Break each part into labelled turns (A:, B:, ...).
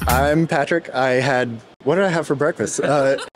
A: I'm Patrick. What did I have for breakfast?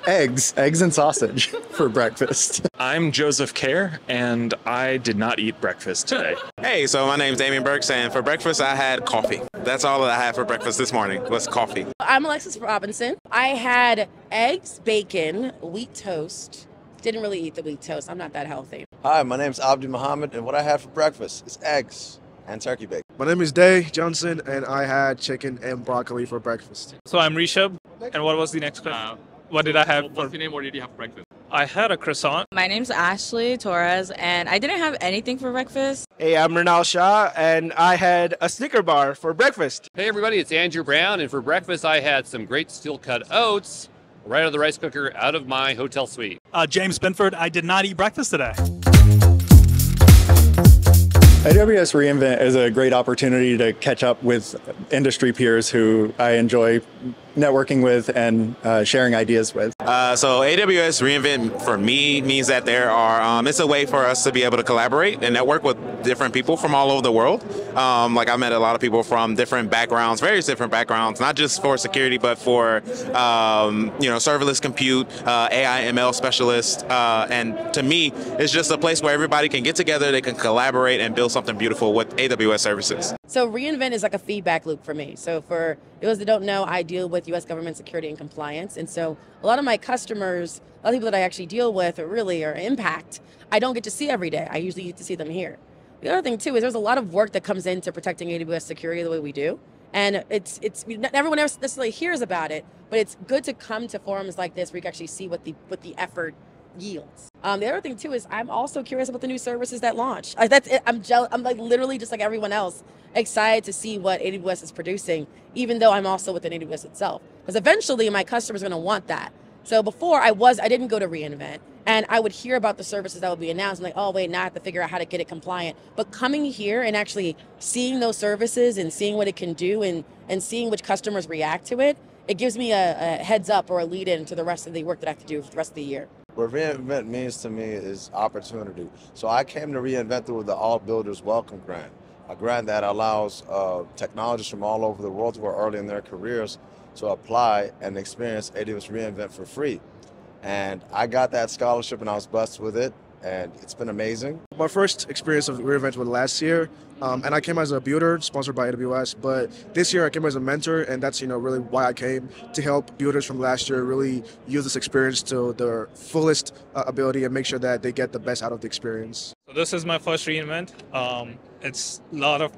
A: Eggs and sausage for breakfast.
B: I'm Joseph Kerr, and I did not eat breakfast today.
C: Hey, so my name's Damien Burks, and for breakfast I had coffee. That's all that I had for breakfast this morning was coffee.
D: I'm Alexis Robinson. I had eggs, bacon, wheat toast. Didn't really eat the wheat toast. I'm not that healthy.
E: Hi, my name's Abdi Muhammad, and what I had for breakfast is eggs and turkey bacon.
F: My name is Day Johnson, and I had chicken and broccoli for breakfast.
G: So I'm Rishabh, and what was the next question? What did I have?
H: What's your name? What did you have for breakfast?
G: I had a croissant.
I: My name's Ashley Torres, and I didn't have anything for breakfast.
J: Hey, I'm Renal Shah, and I had a Snicker bar for breakfast.
H: Hey everybody, it's Andrew Brown, and for breakfast I had some great steel-cut oats right out of the rice cooker out of my hotel suite.
K: James Binford, I did not eat breakfast today.
A: AWS reInvent is a great opportunity to catch up with industry peers who I enjoy networking with and sharing ideas with.
C: So AWS reInvent for me means that it's a way for us to be able to collaborate and network with different people from all over the world. Like I met a lot of people from different backgrounds, various different backgrounds, not just for security, but for serverless compute, AI, ML specialists. And to me, it's just a place where everybody can get together, they can collaborate and build something beautiful with AWS services.
D: So reInvent is like a feedback loop for me. So for those that don't know, I deal with U.S. government security and compliance. And so a lot of my customers, a lot of people that I actually deal with or impact, I don't get to see every day. I usually get to see them here. The other thing too is there's a lot of work that comes into protecting AWS security the way we do. And everyone else necessarily hears about it, but it's good to come to forums like this where you can actually see what the effort yields. The other thing too is I'm also curious about the new services that launch. I'm like literally just like everyone else, excited to see what AWS is producing, even though I'm also within AWS itself. Because eventually my customers are going to want that. So before I didn't go to reInvent, and I would hear about the services that would be announced. I'm like, oh wait, now I have to figure out how to get it compliant. But coming here and actually seeing those services and seeing what it can do and seeing which customers react to it, it gives me a heads up or a lead in to the rest of the work that I have to do for the rest of the year.
E: What reInvent means to me is opportunity. So I came to reInvent through the All Builders Welcome Grant, a grant that allows technologists from all over the world who are early in their careers to apply and experience AWS reInvent for free. And I got that scholarship and I was blessed with it, and it's been amazing.
F: My first experience of reInvent was last year, and I came as a builder sponsored by AWS, but this year I came as a mentor, and that's really why I came, to help builders from last year really use this experience to their fullest ability and make sure that they get the best out of the experience.
G: So this is my first reInvent. It's a lot of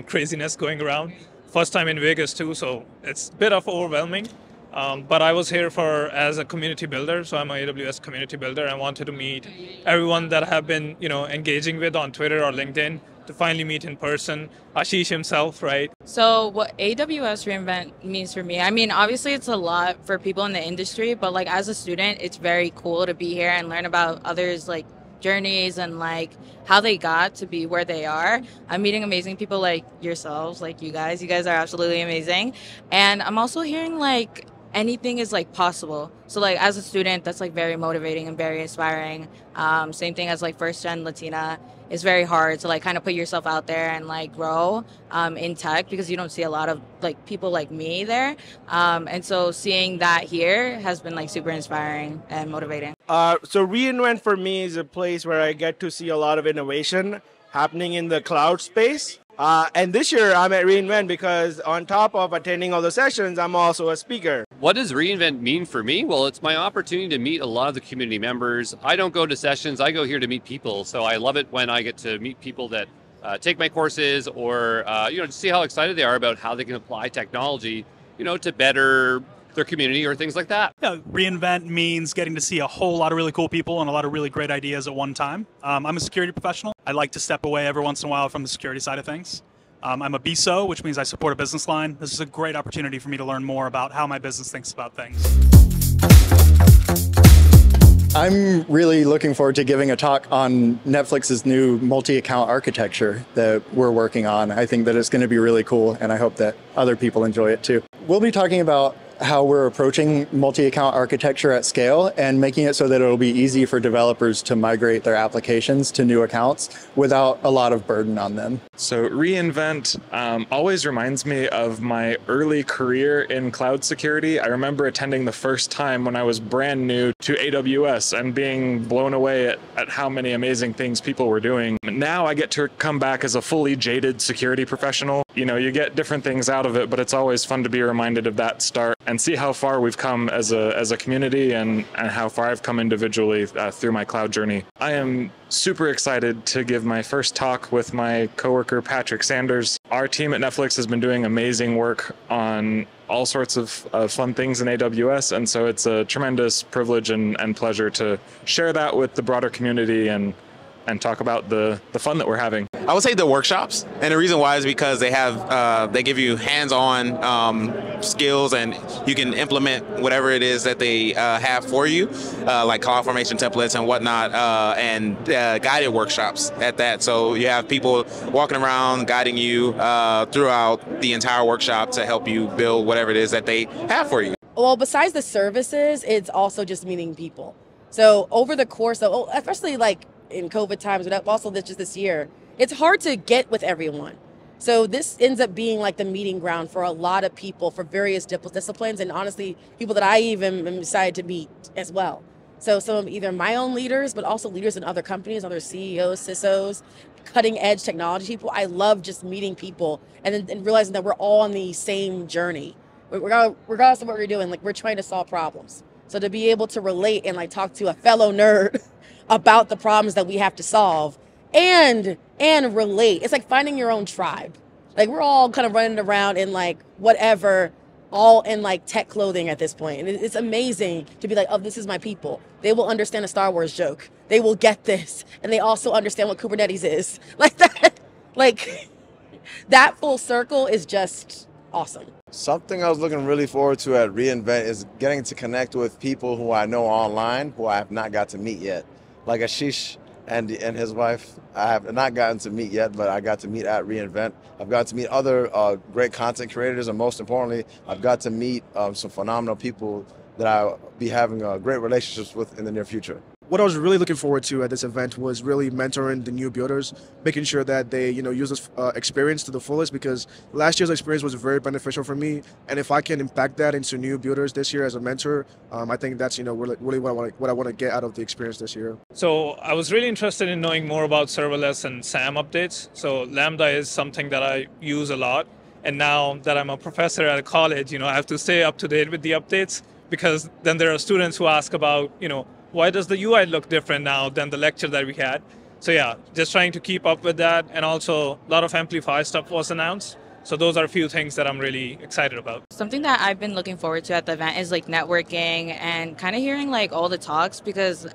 G: craziness going around. First time in Vegas too, so it's a bit of overwhelming. But I was here as a community builder, so I'm an AWS community builder. I wanted to meet everyone that I have been engaging with on Twitter or LinkedIn, to finally meet in person. Ashish himself, right?
I: So what AWS reInvent means for me, I mean, obviously it's a lot for people in the industry, but like as a student, it's very cool to be here and learn about others' like journeys and like how they got to be where they are. I'm meeting amazing people like yourselves, like you guys. You guys are absolutely amazing. And I'm also hearing like anything is like possible. So like as a student, that's like very motivating and very inspiring. Same thing as like first gen Latina. It's very hard to like kind of put yourself out there and like grow in tech because you don't see a lot of like people like me there. And so seeing that here has been like super inspiring and motivating.
J: So reInvent for me is a place where I get to see a lot of innovation happening in the cloud space. And this year I'm at reInvent because on top of attending all the sessions, I'm also a speaker.
H: What does reInvent mean for me? Well, it's my opportunity to meet a lot of the community members. I don't go to sessions, I go here to meet people. So I love it when I get to meet people that take my courses or, to see how excited they are about how they can apply technology, to better their community or things like that.
K: Yeah, reInvent means getting to see a whole lot of really cool people and a lot of really great ideas at one time. I'm a security professional. I like to step away every once in a while from the security side of things. I'm a BSO, which means I support a business line. This is a great opportunity for me to learn more about how my business thinks about things.
A: I'm really looking forward to giving a talk on Netflix's new multi-account architecture that we're working on. I think that it's going to be really cool, and I hope that other people enjoy it too. We'll be talking about how we're approaching multi-account architecture at scale and making it so that it'll be easy for developers to migrate their applications to new accounts without a lot of burden on them.
B: So reInvent always reminds me of my early career in cloud security. I remember attending the first time when I was brand new to AWS and being blown away at how many amazing things people were doing. Now I get to come back as a fully jaded security professional. You know, you get different things out of it, but it's always fun to be reminded of that start and see how far we've come as a community and how far I've come individually through my cloud journey. I am super excited to give my first talk with my coworker Patrick Sanders. Our team at Netflix has been doing amazing work on all sorts of fun things in AWS, and so it's a tremendous privilege and pleasure to share that with the broader community and talk about the fun that we're having.
C: I would say the workshops, and the reason why is because they give you hands-on skills, and you can implement whatever it is that they have for you, like CloudFormation templates and whatnot, and guided workshops at that. So you have people walking around guiding you throughout the entire workshop to help you build whatever it is that they have for you.
D: Well, besides the services, it's also just meeting people. So over the course of, especially like in COVID times, but also just this year, it's hard to get with everyone. So this ends up being like the meeting ground for a lot of people for various disciplines, and honestly, people that I even am excited to meet as well. So some of either my own leaders, but also leaders in other companies, other CEOs, CISOs, cutting edge technology people. I love just meeting people and realizing that we're all on the same journey. Regardless of what we're doing, like we're trying to solve problems. So to be able to relate and like talk to a fellow nerd about the problems that we have to solve and relate. It's like finding your own tribe. Like we're all kind of running around in like whatever, all in like tech clothing at this point. And it's amazing to be like, oh, this is my people. They will understand a Star Wars joke. They will get this. And they also understand what Kubernetes is. Like that, like that full circle is just awesome.
E: Something I was looking really forward to at reInvent is getting to connect with people who I know online who I have not got to meet yet. Like Ashish and his wife, I have not gotten to meet yet, but I got to meet at reInvent. I've got to meet other great content creators, and most importantly, I've got to meet some phenomenal people that I'll be having great relationships with in the near future.
F: What I was really looking forward to at this event was really mentoring the new builders, making sure that they, use this experience to the fullest, because last year's experience was very beneficial for me. And if I can impact that into new builders this year as a mentor, I think that's, really what I want to get out of the experience this year.
G: So I was really interested in knowing more about serverless and SAM updates. So Lambda is something that I use a lot. And now that I'm a professor at a college, I have to stay up to date with the updates, because then there are students who ask about, why does the UI look different now than the lecture that we had? So yeah, just trying to keep up with that. And also a lot of Amplify stuff was announced. So those are a few things that I'm really excited about.
I: Something that I've been looking forward to at the event is like networking and kind of hearing like all the talks, because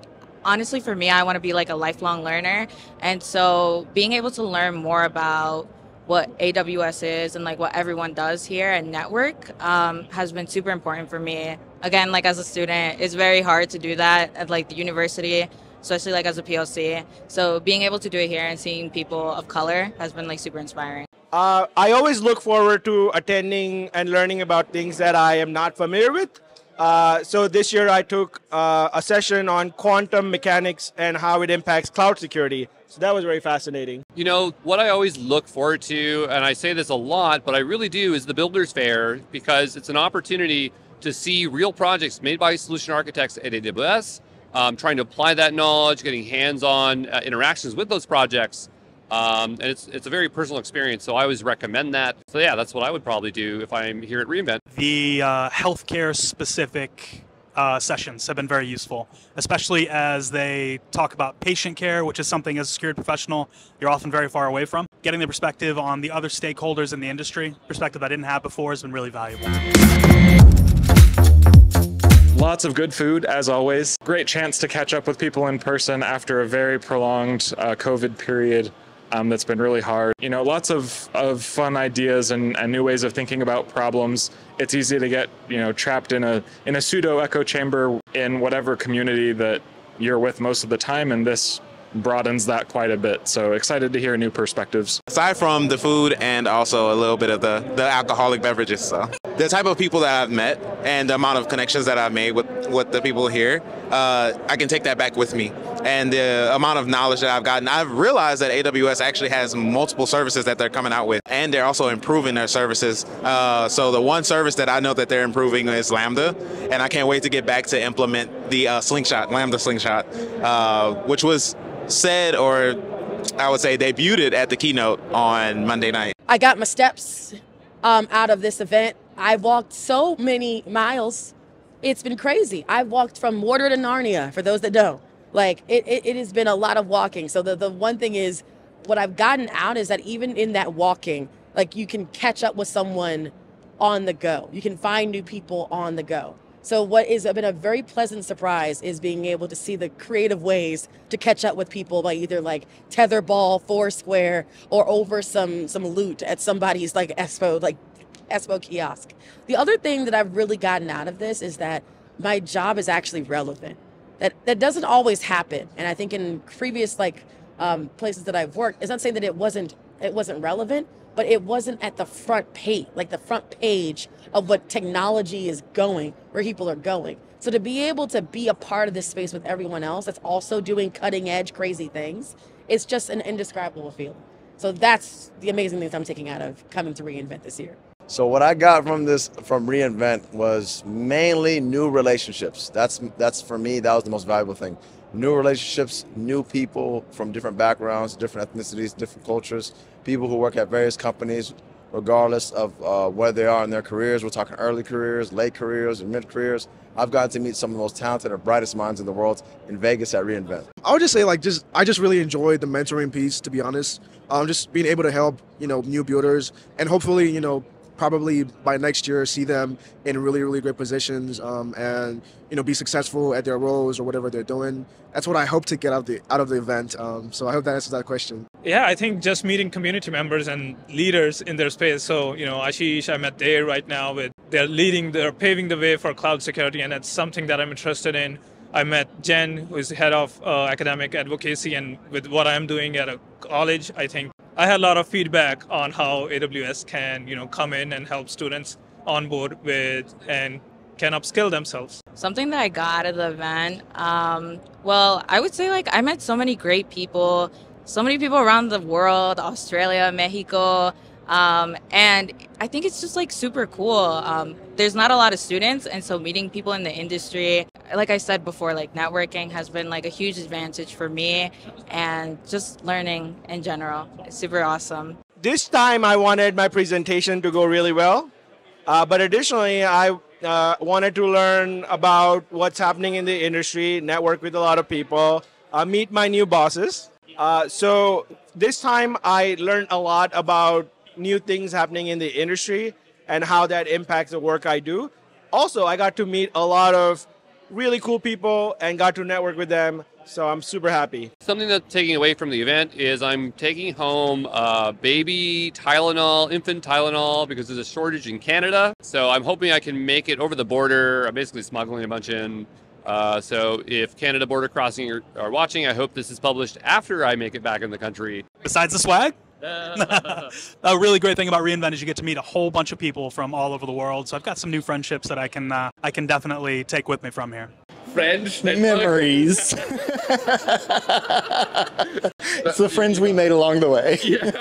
I: honestly for me, I want to be like a lifelong learner. And so being able to learn more about what AWS is and like what everyone does here and network has been super important for me. Again, like as a student, it's very hard to do that at like the university, especially like as a POC. So being able to do it here and seeing people of color has been like super inspiring.
J: I always look forward to attending and learning about things that I am not familiar with. So this year I took a session on quantum mechanics and how it impacts cloud security. So that was very fascinating.
H: What I always look forward to, and I say this a lot, but I really do, is the Builders Fair, because it's an opportunity to see real projects made by solution architects at AWS, trying to apply that knowledge, getting hands-on interactions with those projects. And it's a very personal experience, so I always recommend that. So yeah, that's what I would probably do if I'm here at reInvent.
K: The healthcare-specific sessions have been very useful, especially as they talk about patient care, which is something as a security professional you're often very far away from. Getting the perspective on the other stakeholders in the industry, perspective I didn't have before, has been really valuable.
B: Lots of good food, as always. Great chance to catch up with people in person after a very prolonged COVID period. That's been really hard. Lots of fun ideas and new ways of thinking about problems. It's easy to get, trapped in a pseudo echo chamber in whatever community that you're with most of the time. And this broadens that quite a bit. So excited to hear new perspectives.
C: Aside from the food and also a little bit of the alcoholic beverages, so the type of people that I've met and the amount of connections that I've made with the people here, I can take that back with me. And the amount of knowledge that I've gotten, I've realized that AWS actually has multiple services that they're coming out with, and they're also improving their services. So the one service that I know that they're improving is Lambda, and I can't wait to get back to implement the Slingshot, Lambda Slingshot, which was said, or I would say debuted at the keynote on Monday night.
D: I got my steps out of this event. I walked so many miles. It's been crazy. I've walked from Mordor to Narnia, for those that know. Like, it has been a lot of walking. So the one thing is, what I've gotten out is that even in that walking, like, you can catch up with someone on the go. You can find new people on the go. So what has been a very pleasant surprise is being able to see the creative ways to catch up with people by either like tetherball, Foursquare, or over some loot at somebody's like Expo kiosk. The other thing that I've really gotten out of this is that my job is actually relevant. That doesn't always happen. And I think in previous places that I've worked, it's not saying that it wasn't relevant, but it wasn't at the front page, like the front page of what technology is going, where people are going. So to be able to be a part of this space with everyone else that's also doing cutting edge, crazy things, it's just an indescribable feeling. So that's the amazing things I'm taking out of coming to reInvent this year.
E: So what I got from reInvent was mainly new relationships. That's for me, that was the most valuable thing. New relationships, new people from different backgrounds, different ethnicities, different cultures, people who work at various companies, regardless of where they are in their careers. We're talking early careers, late careers, and mid careers. I've gotten to meet some of the most talented and brightest minds in the world in Vegas at reInvent.
F: I would just say I just really enjoyed the mentoring piece, to be honest. Just being able to help, new builders, and hopefully, probably by next year see them in really, really great positions, and be successful at their roles or whatever they're doing. That's what I hope to get out of the event. So I hope that answers that question.
G: Yeah, I think just meeting community members and leaders in their space. So, Ashish, I'm at Dare right now they're paving the way for cloud security, and that's something that I'm interested in. I met Jen, who is head of academic advocacy, and with what I'm doing at a college, I think I had a lot of feedback on how AWS can, come in and help students on board with and can upskill themselves.
I: Something that I got out of the event, well, I would say I met so many great people, so many people around the world, Australia, Mexico, and I think it's just super cool. There's not a lot of students, and so meeting people in the industry, like I said before, networking has been a huge advantage for me, and just learning in general. It's super awesome.
J: This time I wanted my presentation to go really well, but additionally I wanted to learn about what's happening in the industry, network with a lot of people, meet my new bosses. So this time I learned a lot about new things happening in the industry and how that impacts the work I do. Also, I got to meet a lot of really cool people and got to network with them, so I'm super happy.
H: Something that's taking away from the event is I'm taking home baby Tylenol, infant Tylenol, because there's a shortage in Canada. So I'm hoping I can make it over the border. I'm basically smuggling a bunch in. So if Canada Border Crossing are watching, I hope this is published after I make it back in the country.
K: Besides the swag? A really great thing about reInvent is you get to meet a whole bunch of people from all over the world. So I've got some new friendships that I can definitely take with me from here.
H: Friends,
A: Memories. It's the friends we made along the way.
H: Yeah.